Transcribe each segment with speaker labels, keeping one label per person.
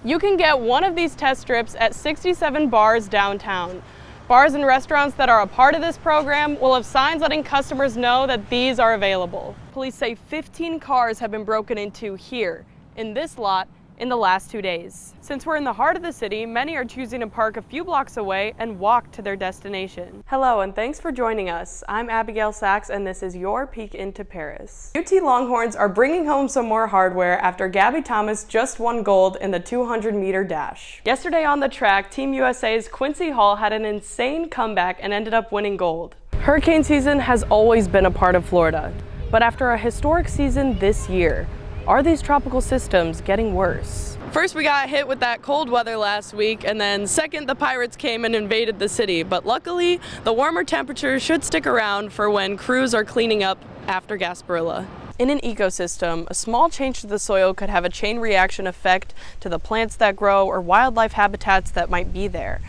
Speaker 1: You can get one of these test strips at 67 bars downtown. Bars and restaurants that are a part of this program will have signs letting customers know that these are available. Police say 15 cars have been broken into here, in this lot, in the last 2 days. Since we're in the heart of the city, many are choosing to park a few blocks away and walk to their destination. Hello, and thanks for joining us. I'm Abigail Saxe, and this is your peek into Paris. UT Longhorns are bringing home some more hardware after Gabby Thomas just won gold in the 200-meter dash. Yesterday on the track, Team USA's Quincy Hall had an insane comeback and ended up winning gold. Hurricane season has always been a part of Florida, but after a historic season this year, are these tropical systems getting worse? First, we got hit with that cold weather last week, and then second, the pirates came and invaded the city. But luckily, the warmer temperatures should stick around for when crews are cleaning up after Gasparilla. In an ecosystem, a small change to the soil could have a chain reaction effect to the plants that grow or wildlife habitats that might be there.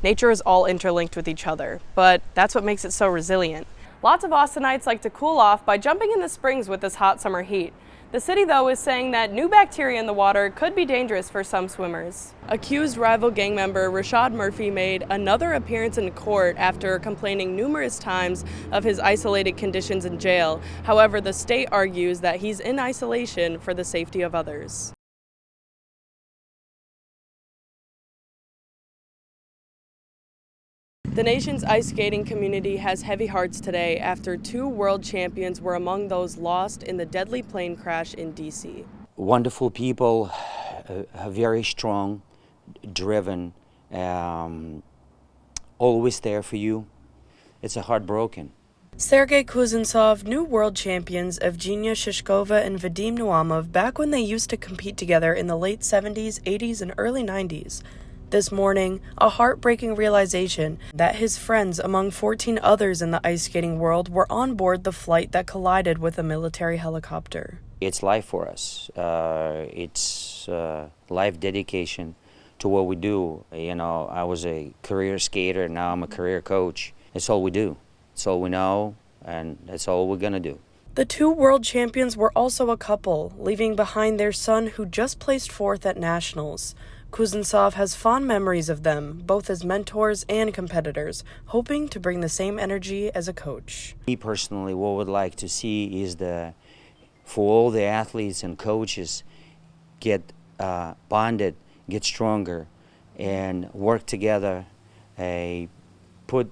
Speaker 1: Nature is all interlinked with each other, but that's what makes it so resilient. Lots of Austinites like to cool off by jumping in the springs with this hot summer heat. The city, though, is saying that new bacteria in the water could be dangerous for some swimmers. Accused rival gang member Rashad Murphy made another appearance in court after complaining numerous times of his isolated conditions in jail. However, the state argues that he's in isolation for the safety of others. The nation's ice skating community has heavy hearts today after 2 world champions were among those lost in the deadly plane crash in D.C.
Speaker 2: Wonderful people, very strong, driven, always there for you. It's heartbroken.
Speaker 1: Sergei Kuznetsov, new world champions Evgenia Shishkova and Vadim Nuamov back when they used to compete together in the late 70s, 80s, and early 90s. This morning, a heartbreaking realization that his friends among 14 others in the ice skating world were on board the flight that collided with a military helicopter.
Speaker 2: It's life for us. It's life dedication to what we do. You know, I was a career skater, now I'm a career coach. It's all we do. It's all we know, and that's all we're gonna do.
Speaker 1: The 2 world champions were also a couple, leaving behind their son who just placed 4th at nationals. Kuznetsov has fond memories of them, both as mentors and competitors, hoping to bring the same energy as a coach.
Speaker 2: Me personally, what I would like to see is for all the athletes and coaches get bonded, get stronger, and work together, put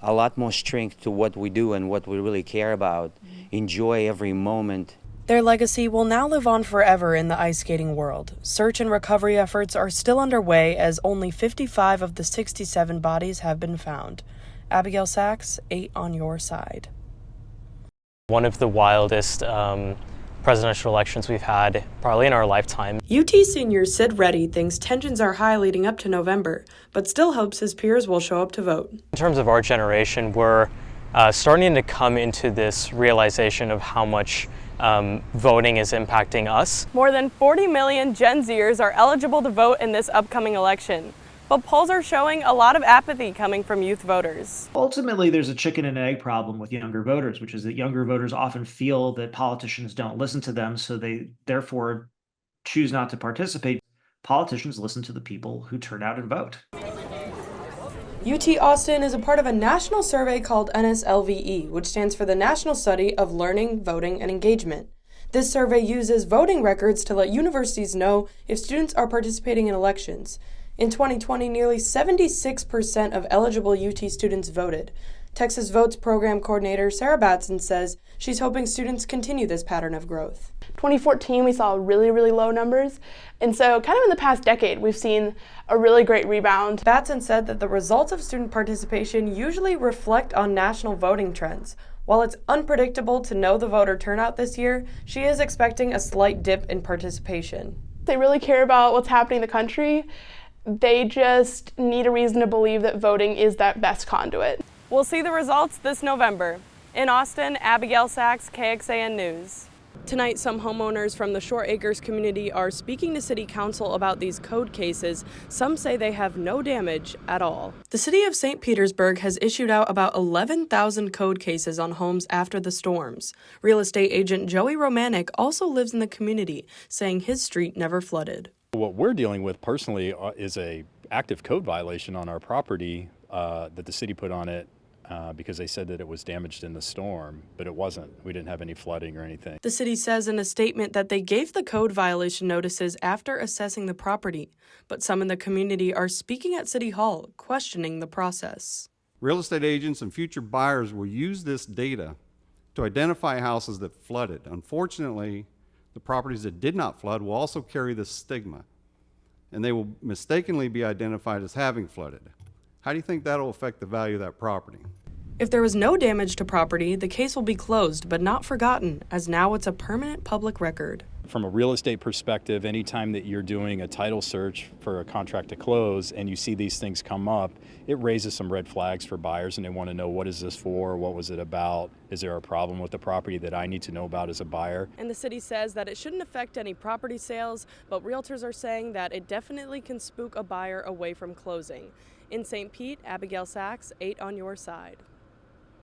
Speaker 2: a lot more strength to what we do and what we really care about, enjoy every moment.
Speaker 1: Their legacy will now live on forever in the ice skating world. Search and recovery efforts are still underway as only 55 of the 67 bodies have been found. Abigail Saxe, 8 on your side.
Speaker 3: One of the wildest presidential elections we've had probably in our lifetime.
Speaker 1: UT senior Sid Reddy thinks tensions are high leading up to November, but still hopes his peers will show up to vote.
Speaker 3: In terms of our generation, we're starting to come into this realization of how much voting is impacting us.
Speaker 1: More than 40 million Gen Zers are eligible to vote in this upcoming election, but polls are showing a lot of apathy coming from youth voters.
Speaker 4: Ultimately, there's a chicken and egg problem with younger voters, which is that younger voters often feel that politicians don't listen to them, so they therefore choose not to participate. Politicians listen to the people who turn out and vote.
Speaker 1: UT Austin is a part of a national survey called NSLVE, which stands for the National Study of Learning, Voting, and Engagement. This survey uses voting records to let universities know if students are participating in elections. In 2020, nearly 76% of eligible UT students voted. Texas Votes Program Coordinator Sarah Batson says she's hoping students continue this pattern of growth.
Speaker 5: 2014, we saw really low numbers, and so kind of in the past decade, we've seen a really great rebound.
Speaker 1: Batson said that the results of student participation usually reflect on national voting trends. While it's unpredictable to know the voter turnout this year, she is expecting a slight dip in participation.
Speaker 5: They really care about what's happening in the country. They just need a reason to believe that voting is that best conduit.
Speaker 1: We'll see the results this November. In Austin, Abigail Saxe, KXAN News. Tonight, some homeowners from the Short Acres community are speaking to City Council about these code cases. Some say they have no damage at all. The city of St. Petersburg has issued out about 11,000 code cases on homes after the storms. Real estate agent Joey Romanek also lives in the community, saying his street never flooded.
Speaker 6: What we're dealing with personally is a active code violation on our property that the city put on it because they said that it was damaged in the storm, but it wasn't. We didn't have any flooding or anything.
Speaker 1: The city says in a statement that they gave the code violation notices after assessing the property, but some in the community are speaking at City Hall, questioning the process.
Speaker 7: Real estate agents and future buyers will use this data to identify houses that flooded. Unfortunately, the properties that did not flood will also carry this stigma, and they will mistakenly be identified as having flooded. How do you think that'll affect the value of that property?
Speaker 1: If there was no damage to property, the case will be closed but not forgotten, as now it's a permanent public record.
Speaker 6: From a real estate perspective, anytime that you're doing a title search for a contract to close and you see these things come up, it raises some red flags for buyers, and they want to know, what is this for? What was it about? Is there a problem with the property that I need to know about as a buyer?
Speaker 1: And the city says that it shouldn't affect any property sales, but realtors are saying that it definitely can spook a buyer away from closing. In St. Pete, Abigail Saxe, 8 on your side.